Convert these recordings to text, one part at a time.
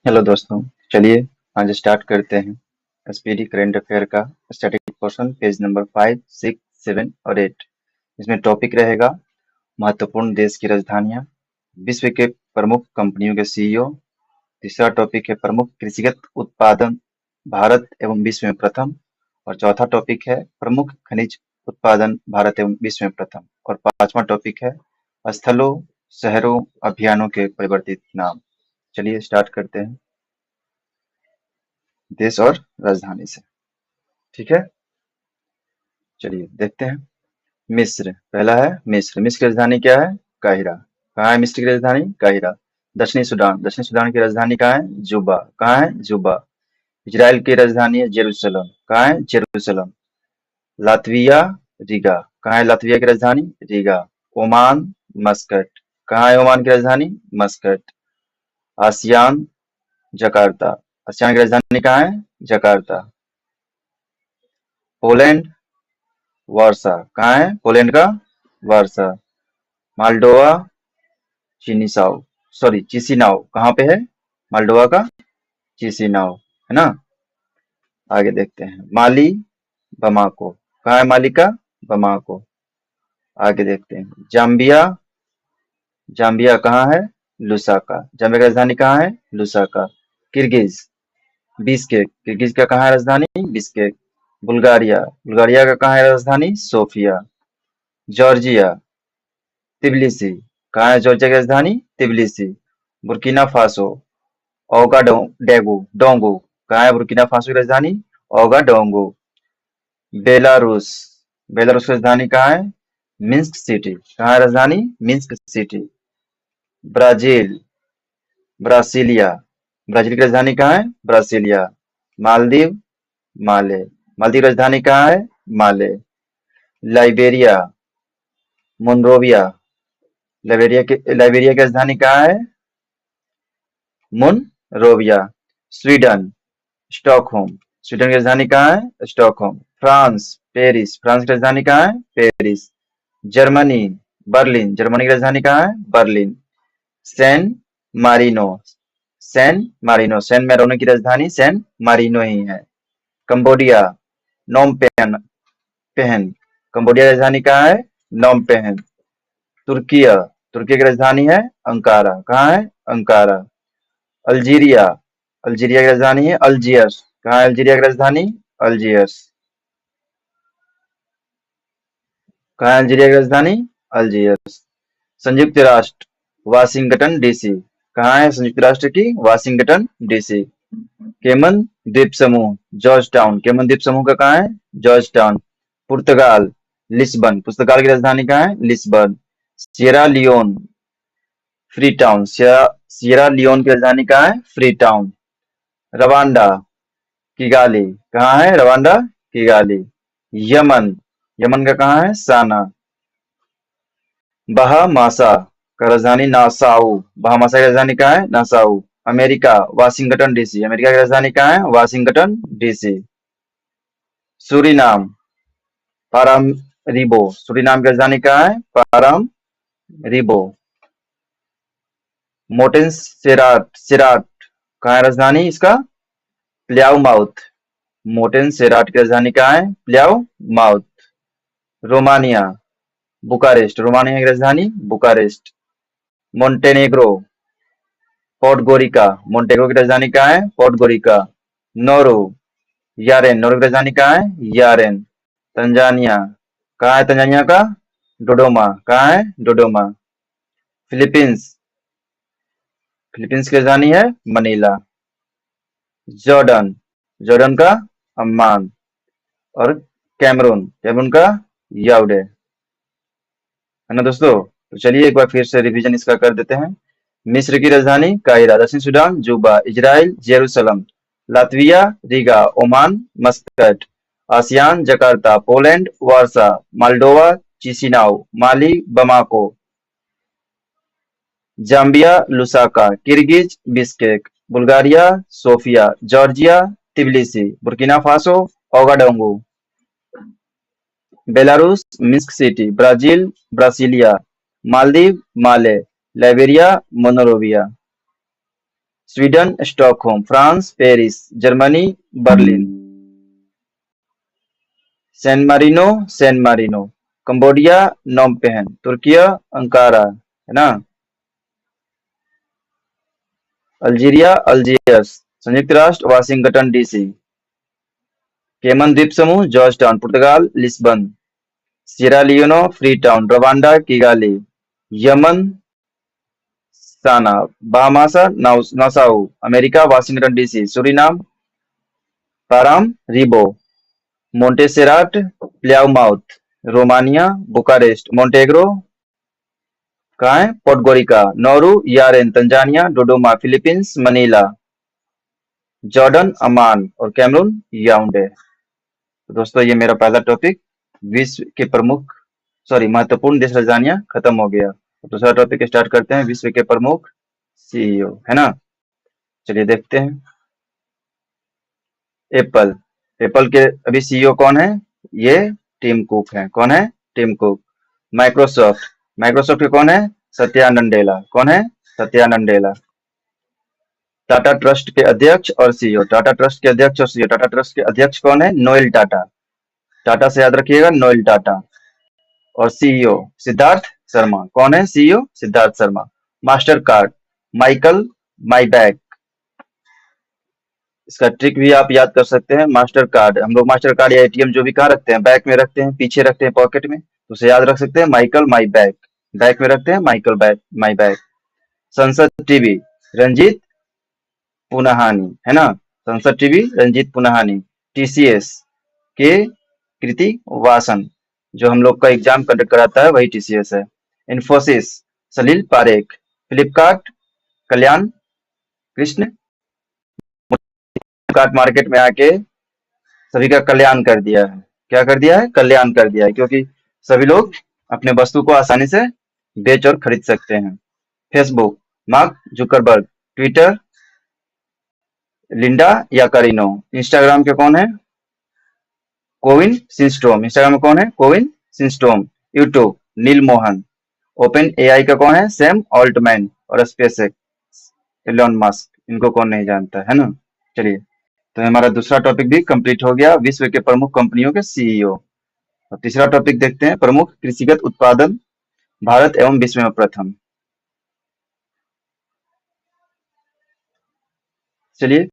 Hello दोस्तों। चलिए आज स्टार्ट करते हैं एसपीडी करंट अफेयर का स्टैटिक पोर्शन, पेज नंबर 5, 6, 7 और 8। इसमें टॉपिक रहेगा महत्वपूर्ण देश की राजधानियां, विश्व के प्रमुख कंपनियों के सीईओ। तीसरा टॉपिक है प्रमुख कृषिगत उत्पादन, भारत एवं विश्व में प्रथम। और चौथा टॉपिक है प्रमुख खनिज उत्पादन, भारत एवं विश्व में प्रथम। और पांचवा टॉपिक है स्थलों, शहरों, अभियानों के परिवर्तित नाम। चलिए स्टार्ट करते हैं देश और राजधानी से। ठीक है, चलिए देखते हैं। मिस्र पहला है। मिस्र मिस्र की राजधानी क्या है? काहिरा। कहाँ है मिस्र की राजधानी? काहिरा। दक्षिणी सूडान की राजधानी कहाँ है? जुबा। कहाँ है? जुबा। इजराइल की राजधानी है जेरूसलम। कहाँ है? जेरूसलम। Latvia, Riga. कहाँ है लातविया की राजधानी? रीगा। Oman, Muscat. कहाँ है ओमान की राजधानी? मस्कट। ASEAN, Jakarta. आसियान की राजधानी कहाँ है? जकार्ता। Poland, Warsaw. कहाँ है पोलैंड का? Warsaw. Moldova, Chisinau, sorry Chisinau. कहाँ पे है माल्डोवा का? चिसिनाओ, है ना। आगे देखते हैं। माली, बमाको। कहाँ है माली का? बमाको। आगे देखते हैं। जाम्बिया, जाम्बिया कहाँ है? लुसाका। जाम्बिया की राजधानी कहाँ है? लुसाका। Kyrgyz, Bishkek. किर्गिज का कहाँ है राजधानी? बिस्केक। बुल्गारिया, बुल्गारिया का कहाँ है राजधानी? सोफिया। जॉर्जिया, तिबिलिसी। कहाँ है जॉर्जिया की राजधानी? तिबिलिसी। बुर्किना फासो, ओगा डेगू डोंगो। कहाँ है बुर्किना फासो की राजधानी? ओगा डोंगो। बेलारूस, बेलारूस की राजधानी कहाँ है? Minsk city. कहाँ है राजधानी? Minsk city. Brazil, Brasilia. Brazil की राजधानी कहाँ है? ब्रासिलिया। मालदीव, माले। मालदीव की राजधानी कहाँ है? माले। Liberia, Monrovia. लाइबेरिया की राजधानी कहाँ है? मोनरोविया। Sweden, Stockholm. स्वीडन की राजधानी कहाँ है? स्टॉकहोम। France, Paris. फ्रांस की राजधानी कहाँ है? पेरिस। Germany, Berlin. जर्मनी की राजधानी कहाँ है? Berlin. San Marino, San Marino. San Marino की राजधानी सैन मारिनो ही है। Cambodia, Phnom Penh, Penh. Cambodia की राजधानी कहाँ है? नोम पेहन। तुर्किया, तुर्की की राजधानी है अंकारा। कहाँ है? अंकारा। अल्जीरिया, अल्जीरिया की राजधानी है अल्जियर्स। कहाँ है अल्जीरिया की राजधानी? अल्जियर्स। कहाँ है अल्जीरिया की राजधानी? अल्जियर्स। संयुक्त राष्ट्र, वाशिंगटन डीसी। कहाँ है संयुक्त राष्ट्र की? Washington DC. केमन द्वीप समूह, जॉर्ज टाउन। केमन द्वीप समूह का कहाँ है? Georgetown. पुर्तगाल, लिस्बन। पुर्तगाल की राजधानी कहाँ है? Lisbon. Sierra Leone, Freetown. Sierra Leone की राजधानी कहाँ है? Freetown. Rwanda, Kigali. कहाँ है रवांडा? किगाली। यमन, यमन का कहाँ है? साना। बहामासा का राजधानी नासाउ। बहामासा की राजधानी कहाँ है? Nassau. America, Washington DC. America की राजधानी कहाँ है? Washington DC. सूरीनाम, पारामरिबो। सूरीनाम की राजधानी कहाँ है? पारामरिबो। मोटेंसेराट, सेराट। कहाँ है राजधानी इसका? प्ल्याउमाउथ। मोटेंसेराट की राजधानी कहाँ है? प्ल्याउमाउथ। Romania, Bucharest. रोमानिया की राजधानी बुकारेस्ट। मोन्टेनेग्रो, पोर्टगोरिका। मोन्टेनेग्रो की राजधानी कहाँ है? पोर्टगोरिका। Nauru, Yaren. नोरू की राजधानी कहाँ है? यारेन। तंजानिया, कहाँ है तंजानिया का? डोडोमा। कहाँ है? डोडोमा। फिलीपींस, फिलीपींस की राजधानी है मनीला। जॉर्डन, जॉर्डन का अम्मान। और कैमरून, कैमरून का याउडे। है ना दोस्तों। तो चलिए एक बार फिर से रिवीजन इसका कर देते हैं। मिस्र की राजधानी काहिरा। दक्षिण Sudan Juba. Israel Jerusalem. Latvia Riga. Oman Muscat. ASEAN Jakarta. Poland Warsaw. Moldova Chisinau. Mali Bamako. Zambia Lusaka. Kyrgyz Bishkek. Bulgaria Sofia. Georgia Tbilisi. Burkina Faso Ouagadougou. Belarus Minsk city. Brazil Brasilia. Maldives Male. Liberia Monrovia. Sweden Stockholm, France Paris, Germany Berlin, San Marino, Cambodia Phnom Penh, तुर्की Ankara, है ना। Algeria Algiers, संयुक्त राष्ट्र Washington DC, Cayman द्वीप समूह Georgetown, पुर्तगाल Lisbon, Sierra Leone Freetown, Rwanda Kigali, Yemen Sanaa, Bahamas Nassau, America Washington DC, Suriname Paramaribo, Montserrat Plymouth, Romania Bucharest, Montenegro कहाँ है Podgorica, Nauru Yaren Tanzania, Dodoma Philippines, Manila Jordan Amman और Cameroon Yaounde. तो दोस्तों ये मेरा पहला topic विश्व के प्रमुख सॉरी महत्वपूर्ण देश राजधानियां खत्म हो गया। तो दूसरा टॉपिक स्टार्ट करते हैं, विश्व के प्रमुख सीईओ, है ना। चलिए देखते हैं। एप्पल, एप्पल के अभी सीईओ कौन है? ये टिम कुक है। कौन है? Tim cook. माइक्रोसॉफ्ट, माइक्रोसॉफ्ट के कौन है? सत्या नंडेला। कौन है? सत्या नंडेला। टाटा ट्रस्ट के अध्यक्ष और सीईओ, टाटा ट्रस्ट के अध्यक्ष और सीईओ, टाटा ट्रस्ट के अध्यक्ष कौन है? नोएल टाटा। टाटा से याद रखिएगा, नोएल टाटा। और सीईओ सिद्धार्थ शर्मा। कौन है CEO? Siddharth Sharma. Mastercard Michael Miebach. इसका ट्रिक भी आप याद कर सकते हैं। मास्टर कार्ड, हम लोग मास्टर कार्ड या एटीएम जो भी कहाँ रखते हैं? बैक में रखते हैं, पीछे रखते हैं पॉकेट में, तो उसे याद रख सकते हैं माइकल माइबैक। बैक में रखते हैं माइकल बैक माइबैक। संसद टीवी रंजीत पुनाहानी, है ना। संसद टीवी रंजीत पुनाहानी। टीसीएस के कृति वासन, जो हम लोग का एग्जाम कंडक्ट कराता है वही टीसीएस है। इन्फोसिस सलील पारेख। फ्लिपकार्ट कल्याण कृष्ण, फ्लिपकार्ट मार्केट में आके सभी का कल्याण कर दिया है। क्या कर दिया है? कल्याण कर दिया है, क्योंकि सभी लोग अपने वस्तु को आसानी से बेच और खरीद सकते हैं। Facebook mark Zuckerberg. Twitter Linda Yaccarino. Instagram के कौन है? कोविन सिंस्टोम। इंस्टाग्राम में कौन है? कोविन सिंस्टोम। यूट्यूब नील मोहन। ओपन एआई का कौन है? Sam Altman. और स्पेस एक्स एलोन मस्क। इनको कौन नहीं जानता, है ना। चलिए, तो हमारा दूसरा टॉपिक भी कंप्लीट हो गया, विश्व के प्रमुख कंपनियों के सीईओ। और तीसरा टॉपिक देखते हैं, प्रमुख कृषिगत उत्पादन भारत एवं विश्व में प्रथम। चलिए,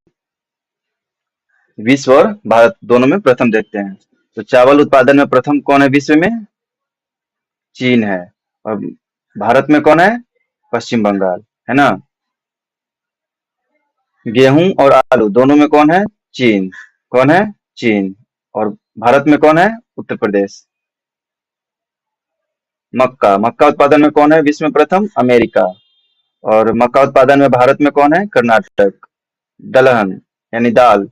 विश्व और भारत दोनों में प्रथम देखते हैं। तो चावल उत्पादन में प्रथम कौन है विश्व में? चीन है। और भारत में कौन है? पश्चिम बंगाल, है ना। गेहूं और आलू दोनों में कौन है? चीन। कौन है? चीन। और भारत में कौन है? उत्तर प्रदेश। मक्का, मक्का उत्पादन में कौन है विश्व में प्रथम? अमेरिका। और मक्का उत्पादन में भारत में कौन है? कर्नाटक। दलहन यानी दाल,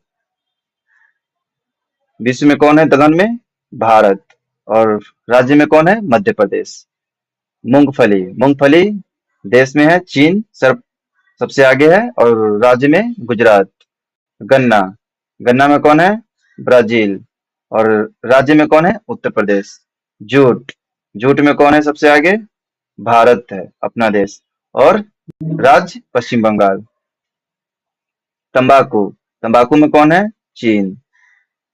विश्व में कौन है दलहन में? भारत। और राज्य में कौन है? मध्य प्रदेश। मूंगफली, मूंगफली देश में है चीन सबसे आगे है, और राज्य में गुजरात। गन्ना, गन्ना में कौन है? ब्राजील। और राज्य में कौन है? उत्तर प्रदेश। जूट, जूट में कौन है सबसे आगे? भारत है, अपना देश। और राज्य पश्चिम बंगाल। तंबाकू, तंबाकू में कौन है? चीन।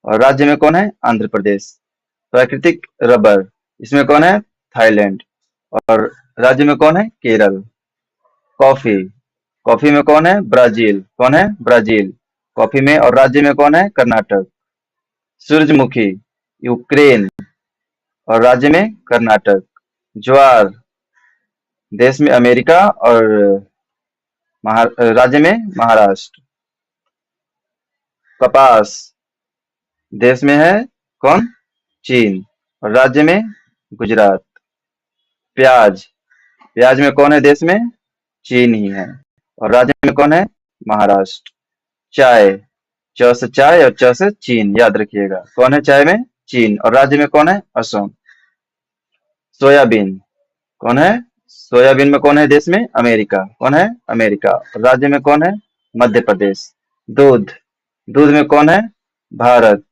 और राज्य में कौन है? आंध्र प्रदेश। प्राकृतिक रबर, इसमें कौन है? थाईलैंड। और राज्य में कौन है? केरल। कॉफी, कॉफी में कौन है? ब्राजील। कौन है? ब्राजील। कॉफी में और राज्य में कौन है? कर्नाटक। सूरजमुखी यूक्रेन। और राज्य में कर्नाटक। ज्वार देश में अमेरिका, और राज्य में महाराष्ट्र। कपास देश में है कौन? चीन। और राज्य में गुजरात। प्याज, प्याज में कौन है देश में? चीन ही है। और राज्य में कौन है? महाराष्ट्र। चाय, च से चाय और च से चीन, याद रखिएगा। कौन है चाय में? चीन। और राज्य में कौन है? असम। सोयाबीन, कौन है? सोयाबीन में कौन है देश में? अमेरिका। कौन है? अमेरिका। और राज्य में कौन है? मध्य प्रदेश। दूध, दूध में कौन है? भारत।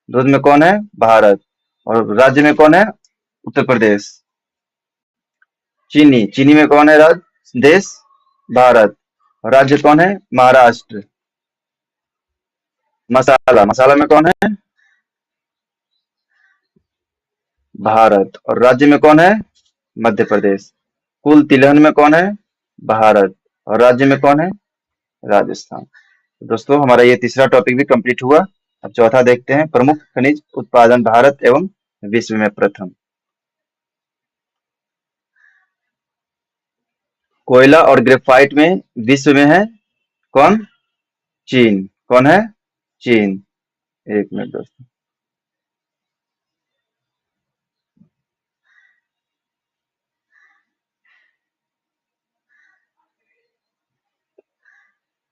दूध में कौन है? भारत। और राज्य में कौन है? उत्तर प्रदेश। चीनी, चीनी में कौन है देश? भारत। राज्य कौन है? महाराष्ट्र। मसाला, मसाला में कौन है? भारत। और राज्य में कौन है? मध्य प्रदेश। कुल तिलहन में कौन है? भारत। और राज्य में कौन है? राजस्थान। तो दोस्तों हमारा ये तीसरा टॉपिक भी कंप्लीट हुआ। अब चौथा देखते हैं, प्रमुख खनिज उत्पादन भारत एवं विश्व में प्रथम। कोयला और ग्रेफाइट में विश्व में है कौन? चीन। कौन है? चीन। एक मिनट दोस्तों।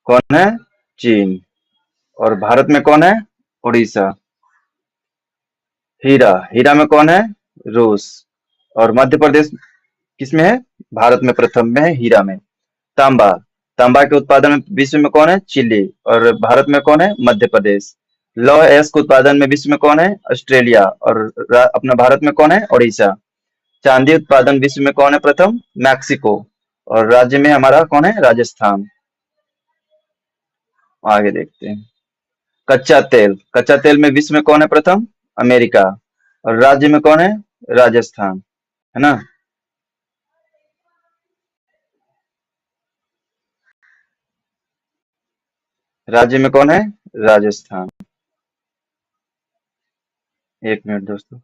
कौन है? चीन। और भारत में कौन है? उड़ीसा। हीरा, हीरा में कौन है? रूस। और मध्य प्रदेश किस में है? भारत में प्रथम में है, हीरा में। तांबा, तांबा के उत्पादन में विश्व में कौन है? चिली। और भारत में कौन है? मध्य प्रदेश। लौह अयस्क के उत्पादन में विश्व में कौन है? ऑस्ट्रेलिया। और अपना भारत में कौन है? उड़ीसा। चांदी उत्पादन विश्व में कौन है प्रथम? मैक्सिको। और राज्य में हमारा कौन है? राजस्थान। आगे देखते हैं। कच्चा तेल, कच्चा तेल में विश्व में कौन है प्रथम? अमेरिका। और राज्य में कौन है? राजस्थान, है ना। राज्य में कौन है? राजस्थान। एक मिनट दोस्तों।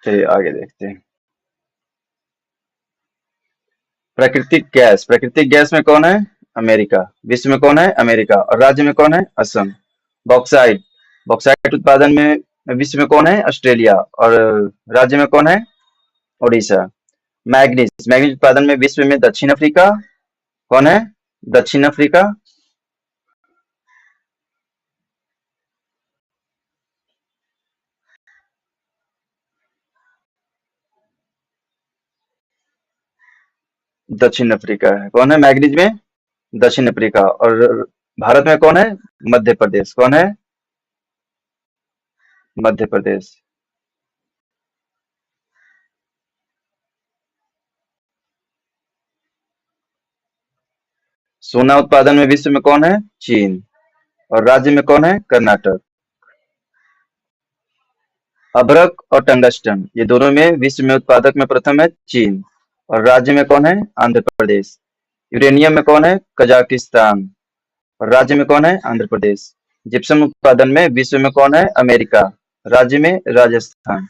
चलिए आगे देखते हैं। प्राकृतिक गैस, प्राकृतिक गैस में कौन है? अमेरिका। विश्व में कौन है? अमेरिका। और राज्य में कौन है? असम। बॉक्साइट, बॉक्साइट उत्पादन में विश्व में कौन है? ऑस्ट्रेलिया। और राज्य में कौन है? उड़ीसा। मैग्नीज, मैग्नीज उत्पादन में विश्व में दक्षिण अफ्रीका। कौन है? दक्षिण अफ्रीका। दक्षिण अफ्रीका है। कौन है मैग्नीज में? दक्षिण अफ्रीका। और भारत में कौन है? मध्य प्रदेश। कौन है? मध्य प्रदेश। सोना उत्पादन में विश्व में कौन है? चीन। और राज्य में कौन है? कर्नाटक। अभ्रक और टंगस्टन ये दोनों में विश्व में उत्पादक में प्रथम है चीन। और राज्य में कौन है? आंध्र प्रदेश। यूरेनियम में कौन है? कजाकिस्तान। और राज्य में कौन है? आंध्र प्रदेश। जिप्सम उत्पादन में विश्व में कौन है? अमेरिका। राज्य में राजस्थान।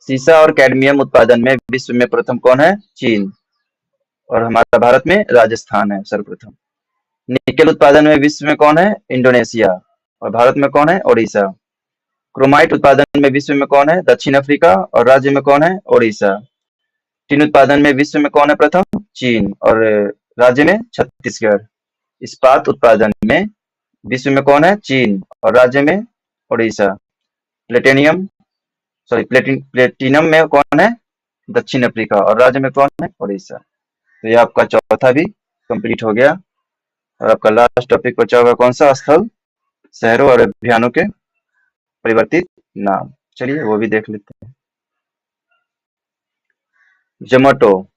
सीसा और कैडमियम उत्पादन में विश्व में प्रथम कौन है? चीन। और हमारा भारत में राजस्थान है सर्वप्रथम। निकेल उत्पादन में विश्व में कौन है? इंडोनेशिया। और भारत में कौन है? ओडिशा। क्रोमाइट उत्पादन में विश्व में कौन है? दक्षिण अफ्रीका। और राज्य में कौन है? ओडिशा। टीन उत्पादन में विश्व में कौन है प्रथम? चीन। और राज्य में छत्तीसगढ़। इस्पात उत्पादन में विश्व में कौन है? चीन। और राज्य में ओडिशा। प्लेटिनियम प्लेटिनम में कौन है? दक्षिण अफ्रीका। और राज्य में कौन है? ओडिशा। तो ये आपका चौथा भी कंप्लीट हो गया। और आपका लास्ट टॉपिक बचा हुआ कौन सा? स्थल, शहरों और अभियानों के परिवर्तित नाम। चलिए वो भी देख लेते हैं। जोमेटो,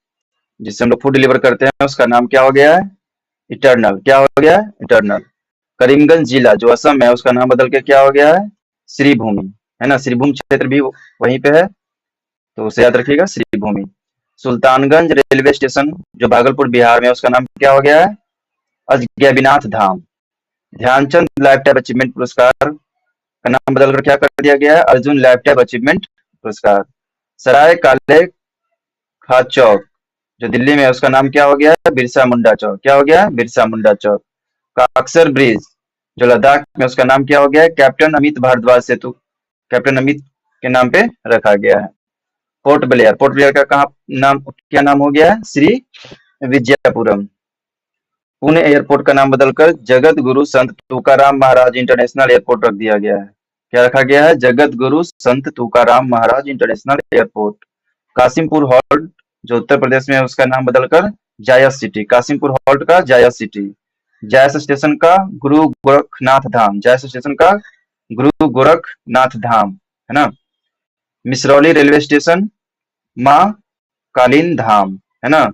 जिससे हम लोग फूड डिलीवर करते हैं, उसका नाम क्या हो गया है? इटर्नल। क्या हो गया है? इटर्नल। करीमगंज जिला जो असम है, उसका नाम बदल के क्या हो गया है? श्रीभूमि, है ना। श्रीभूमि क्षेत्र भी वहीं पे है, तो उसे याद रखिएगा, श्रीभूमि। सुल्तानगंज रेलवे स्टेशन जो भागलपुर बिहार में है, उसका नाम क्या हो गया है? अजगैबीनाथ धाम। ध्यानचंद लाइफ टाइम अचीवमेंट पुरस्कार का नाम बदलकर क्या कर दिया गया है? अर्जुन लाइफ टाइम अचीवमेंट पुरस्कार। सराय काले खां चौक जो दिल्ली में है, उसका नाम क्या हो गया है? बिरसा मुंडा चौक। क्या हो गया है? बिरसा मुंडा चौक। काकसर ब्रिज जो लद्दाख में, उसका नाम क्या हो गया है? कैप्टन अमित भारद्वाज सेतु, कैप्टन अमित के नाम पे रखा गया है। पोर्ट ब्लेयर, पोर्ट ब्लेयर का कहा नाम, क्या नाम हो गया है? श्री विजयपुरम। पुणे एयरपोर्ट का नाम बदलकर जगत गुरु संत तुकाराम महाराज इंटरनेशनल एयरपोर्ट रख दिया गया है। क्या रखा गया है? जगत गुरु संत तुकाराम महाराज इंटरनेशनल एयरपोर्ट। कासिमपुर हॉल्ट जो उत्तर प्रदेश में है उसका नाम बदलकर जायस सिटी, कासिमपुर हॉल्ट का जायस सिटी। जायस स्टेशन का गुरु गोरखनाथ धाम, जायस स्टेशन का गुरु गोरखनाथ धाम, है ना। मिसरौली रेलवे स्टेशन माँ कालीन धाम, है ना।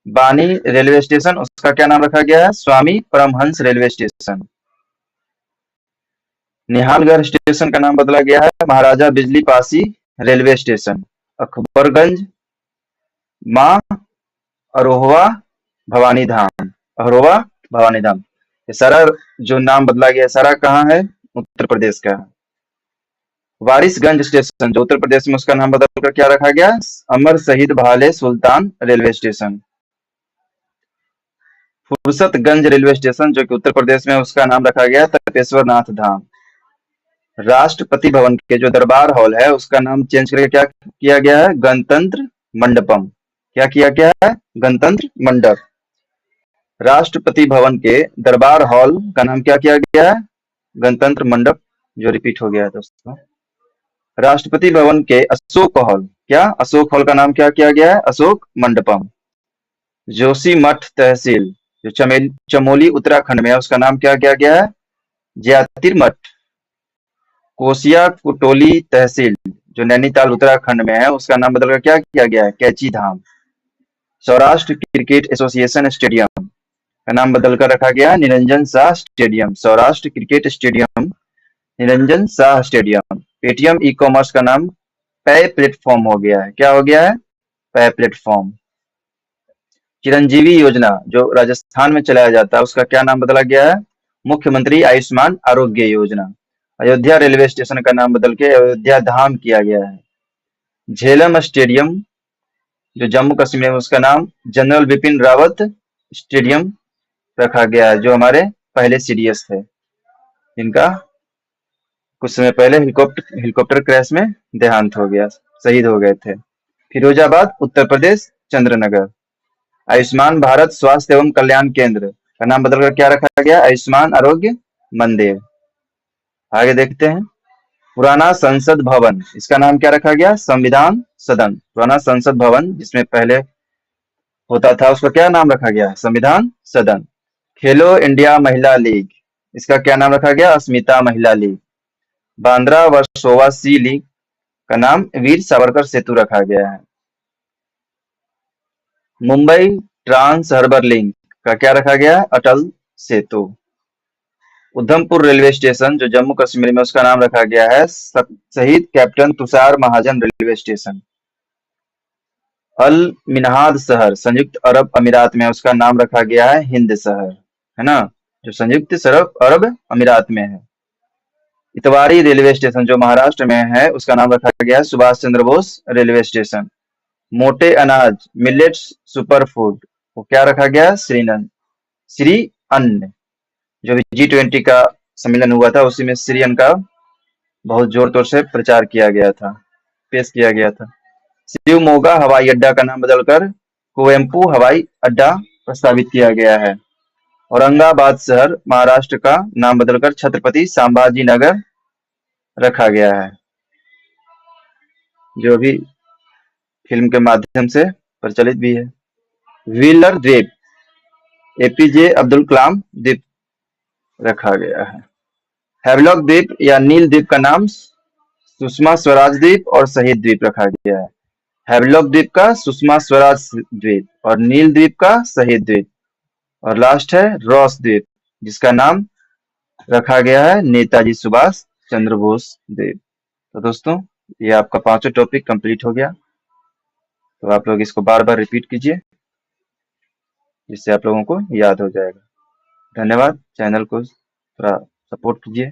बानी रेलवे स्टेशन उसका क्या नाम रखा गया है, Swami Paramhans railway station. Nihalgarh station का नाम बदला गया है महाराजा बिजली पासी रेलवे स्टेशन। अकबरगंज माँ अरोहवा भवानी धाम, अरोहवा भवानी धाम। ये सारा जो नाम बदला गया है सारा कहाँ है, उत्तर प्रदेश का है। वारिसगंज स्टेशन जो उत्तर प्रदेश में उसका नाम बदलकर क्या रखा गया, Amar Shaheed Bhale Sultan railway station. Fursatganj railway station जो कि उत्तर प्रदेश में उसका नाम रखा गया तपेश्वर नाथ धाम। राष्ट्रपति भवन के जो दरबार हॉल है उसका नाम चेंज करके क्या किया गया है, गणतंत्र मंडपम। क्या किया गया है, गणतंत्र मंडप। राष्ट्रपति भवन के दरबार हॉल का नाम क्या किया गया है, गणतंत्र मंडप, जो रिपीट हो गया है दोस्तों। राष्ट्रपति भवन के अशोक हॉल, क्या अशोक हॉल का नाम क्या किया गया है, अशोक मंडपम। जोशीमठ तहसील जो चमोली उत्तराखंड में है उसका नाम क्या किया गया है, ज्योतिर्मठ। कोसिया कुटोली तहसील जो नैनीताल उत्तराखंड में है उसका नाम बदलकर क्या किया गया है, Kainchi Dham. Saurashtra cricket association stadium का नाम बदलकर रखा गया है Niranjan Shah stadium, Saurashtra cricket stadium Niranjan Shah stadium. Paytm e commerce का नाम पे प्लेटफॉर्म हो गया है, क्या हो गया है, पे प्लेटफॉर्म। चिरंजीवी योजना जो राजस्थान में चलाया जाता है उसका क्या नाम बदला गया है, मुख्यमंत्री आयुष्मान आरोग्य योजना। अयोध्या रेलवे स्टेशन का नाम बदल के अयोध्या धाम किया गया है। झेलम स्टेडियम जो जम्मू कश्मीर में उसका नाम जनरल बिपिन रावत स्टेडियम रखा गया है, जो हमारे पहले सीडीएस थे जिनका कुछ समय पहले हेलीकॉप्टर क्रैश में देहांत हो गया, शहीद हो गए थे। फिरोजाबाद उत्तर प्रदेश चंद्रनगर। आयुष्मान भारत स्वास्थ्य एवं कल्याण केंद्र का नाम बदलकर क्या रखा गया, आयुष्मान आरोग्य मंदिर। आगे देखते हैं, पुराना संसद भवन इसका नाम क्या रखा गया, संविधान सदन। पुराना संसद भवन जिसमें पहले होता था उसका क्या नाम रखा गया, संविधान सदन। खेलो इंडिया महिला लीग इसका क्या नाम रखा गया, अस्मिता महिला लीग। बांद्रा वर्सोवा सी लीग का नाम वीर सावरकर सेतु रखा गया है। मुंबई ट्रांस हार्बर लिंक का क्या रखा गया है, अटल सेतु। उधमपुर रेलवे स्टेशन जो जम्मू कश्मीर में उसका नाम रखा गया है शहीद कैप्टन तुषार महाजन रेलवे स्टेशन। अल मिनहाद शहर संयुक्त अरब अमीरात में उसका नाम रखा गया है हिंद शहर, है ना, जो संयुक्त अरब अमीरात में है। इतवारी रेलवे स्टेशन जो महाराष्ट्र में है उसका नाम रखा गया है सुभाष चंद्र बोस रेलवे स्टेशन। मोटे अनाज मिलेट्स सुपर फूड वो क्या रखा गया है, श्री अन्न। जो भी G20 का सम्मेलन हुआ था उसी में श्री अन्न का बहुत जोर तौर से प्रचार किया गया था, पेश किया गया था। शिवमोगा हवाई अड्डा का नाम बदलकर कुवेम्पू हवाई अड्डा प्रस्तावित किया गया है। औरंगाबाद शहर महाराष्ट्र का नाम बदलकर छत्रपति संभाजी नगर रखा गया है, जो भी फिल्म के माध्यम से प्रचलित भी है। व्हीलर द्वीप एपीजे अब्दुल कलाम द्वीप रखा गया है। हैवलॉक द्वीप या नील द्वीप का नाम सुषमा स्वराज द्वीप और शहीद द्वीप रखा गया है। हैवलॉक द्वीप का सुषमा स्वराज द्वीप और नील द्वीप का शहीद द्वीप। और लास्ट है रॉस द्वीप जिसका नाम रखा गया है नेताजी सुभाष चंद्र बोस द्वीप। तो दोस्तों ये आपका पांचों टॉपिक कंप्लीट हो गया, तो आप लोग इसको बार बार रिपीट कीजिए जिससे आप लोगों को याद हो जाएगा। धन्यवाद, चैनल को थोड़ा सपोर्ट कीजिए।